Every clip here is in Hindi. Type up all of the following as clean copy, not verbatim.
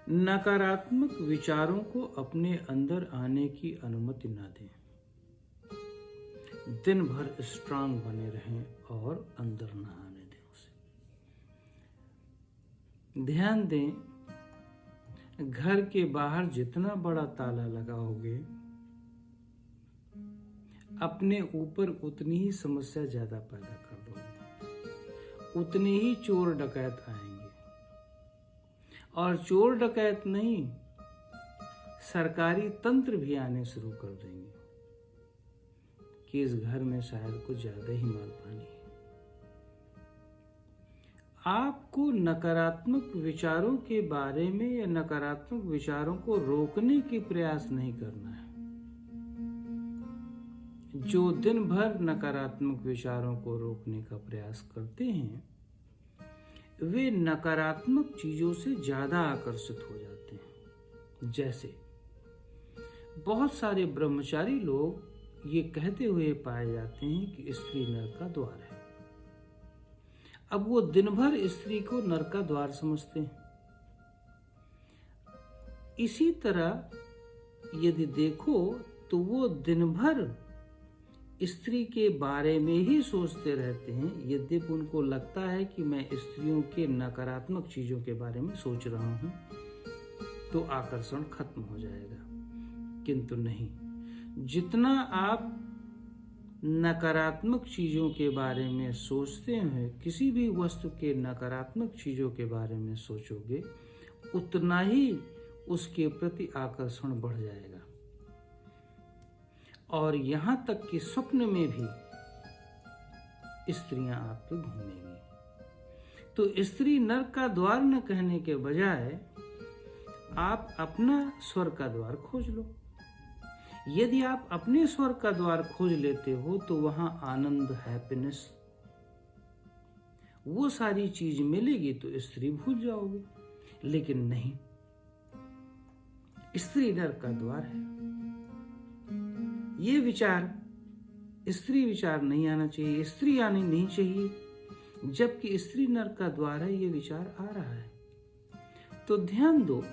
नकारात्मक विचारों को अपने अंदर आने की अनुमति ना दें। दिन भर स्ट्रांग बने रहें और अंदर ना आने दें उसे। ध्यान दें, घर के बाहर जितना बड़ा ताला लगाओगे, अपने ऊपर उतनी ही समस्या ज्यादा पैदा कर दोगे, उतने ही चोर डकैत आएंगे। और चोर डकैत नहीं, सरकारी तंत्र भी आने शुरू कर देंगे कि इस घर में शायद कुछ ज्यादा ही माल पानी है। आपको नकारात्मक विचारों के बारे में या नकारात्मक विचारों को रोकने की प्रयास नहीं करना है। जो दिन भर नकारात्मक विचारों को रोकने का प्रयास करते हैं, वे नकारात्मक चीजों से ज्यादा आकर्षित हो जाते हैं। जैसे बहुत सारे ब्रह्मचारी लोग ये कहते हुए पाए जाते हैं कि स्त्री नरक का द्वार है। अब वो दिन भर स्त्री को नरक का द्वार समझते हैं। इसी तरह यदि देखो तो वो दिन भर स्त्री के बारे में ही सोचते रहते हैं। यद्यपि उनको लगता है कि मैं स्त्रियों के नकारात्मक चीजों के बारे में सोच रहा हूं तो आकर्षण खत्म हो जाएगा, किंतु नहीं। जितना आप नकारात्मक चीजों के बारे में सोचते हैं, किसी भी वस्तु के नकारात्मक चीजों के बारे में सोचोगे, उतना ही उसके प्रति आकर्षण बढ़ जाएगा। और यहां तक कि स्वप्न में भी स्त्रियां आपके घूमेंगी। तो स्त्री नरक का द्वार न कहने के बजाय आप अपना स्वर्ग का द्वार खोज लो। यदि आप अपने स्वर्ग का द्वार खोज लेते हो तो वहां आनंद, हैप्पीनेस, वो सारी चीज मिलेगी तो स्त्री भूल जाओगे। लेकिन नहीं, स्त्री नरक का द्वार है। ये विचार स्त्री विचार नहीं आना चाहिए, स्त्री आनी नहीं चाहिए, जबकि स्त्री नरक का द्वार है, ये विचार आ रहा है। तो ध्यान दो,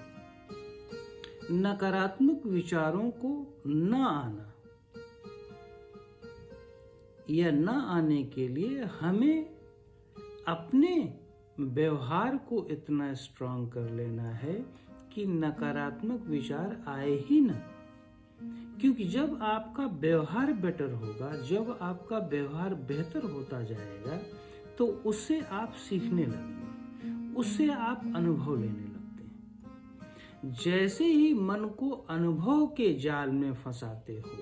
नकारात्मक विचारों को न आना या न आने के लिए हमें अपने व्यवहार को इतना स्ट्रांग कर लेना है कि नकारात्मक विचार आए ही ना। क्योंकि जब आपका व्यवहार बेटर होगा, जब आपका व्यवहार बेहतर होता जाएगा, तो उससे आप सीखने लगेंगे, उससे आप अनुभव लेने लगते हैं। जैसे ही मन को अनुभव के जाल में फंसाते हो,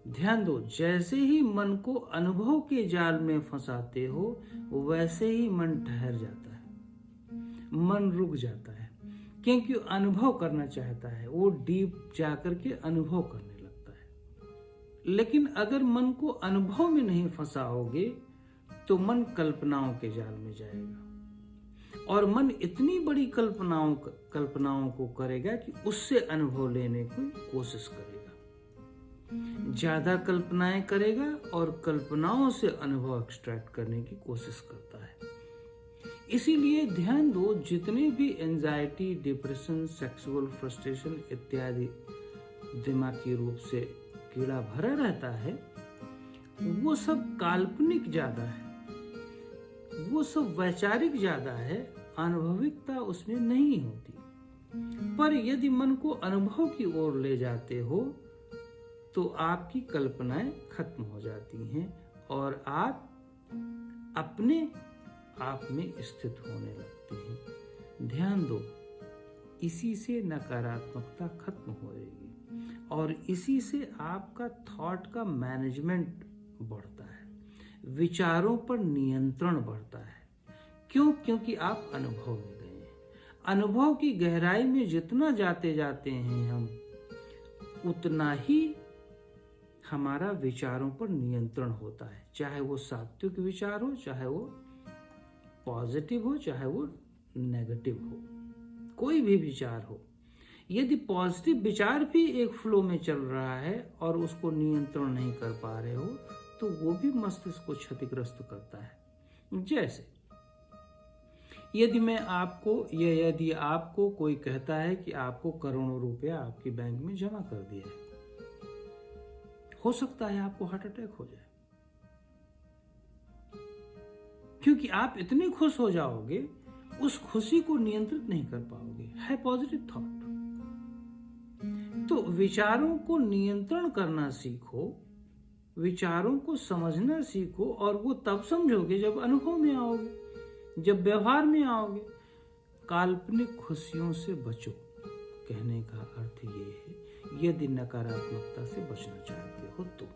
ध्यान दो, जैसे ही मन को अनुभव के जाल में फंसाते हो, वैसे ही मन ठहर जाता है, मन रुक जाता है, क्योंकि अनुभव करना चाहता है, वो डीप जाकर के अनुभव करने लगता है। लेकिन अगर मन को अनुभव में नहीं फंसाओगे तो मन कल्पनाओं के जाल में जाएगा, और मन इतनी बड़ी कल्पनाओं को करेगा कि उससे अनुभव लेने की कोशिश करेगा, ज्यादा कल्पनाएं करेगा और कल्पनाओं से अनुभव एक्सट्रैक्ट करने की कोशिश करता है। इसीलिए ध्यान दो, जितने भी एंजाइटी, डिप्रेशन, सेक्सुअल फ्रस्ट्रेशन इत्यादि दिमागी रूप से कीड़ा भरा रहता है, वो सब काल्पनिक ज्यादा है, वो सब वैचारिक ज्यादा है, अनुभविकता उसमें नहीं होती। पर यदि मन को अनुभव की ओर ले जाते हो तो आपकी कल्पनाएं खत्म हो जाती हैं और आप अपने आप में स्थित होने लगते हैं। ध्यान दो, इसी से नकारात्मकता खत्म होएगी और इसी से आपका थॉट का मैनेजमेंट बढ़ता है, विचारों पर नियंत्रण बढ़ता है। क्यों? क्योंकि आप अनुभव में गए हैं। अनुभव की गहराई में जितना जाते जाते हैं हम, उतना ही हमारा विचारों पर नियंत्रण होता है। चाहे वो सात्विक विचार हो, चाहे वो पॉजिटिव हो, चाहे वो नेगेटिव हो, कोई भी विचार हो। यदि पॉजिटिव विचार भी एक फ्लो में चल रहा है और उसको नियंत्रण नहीं कर पा रहे हो, तो वो भी मस्तिष्क को क्षतिग्रस्त करता है। जैसे यदि आपको कोई कहता है कि आपको करोड़ों रुपया आपके बैंक में जमा कर दिया है, हो सकता है आपको हार्ट अटैक हो जाए, क्योंकि आप इतने खुश हो जाओगे, उस खुशी को नियंत्रित नहीं कर पाओगे। है पॉजिटिव थॉट। तो विचारों को नियंत्रण करना सीखो, विचारों को समझना सीखो, और वो तब समझोगे जब अनुभव में आओगे, जब व्यवहार में आओगे। काल्पनिक खुशियों से बचो। कहने का अर्थ ये है, यदि नकारात्मकता से बचना चाहते हो तो।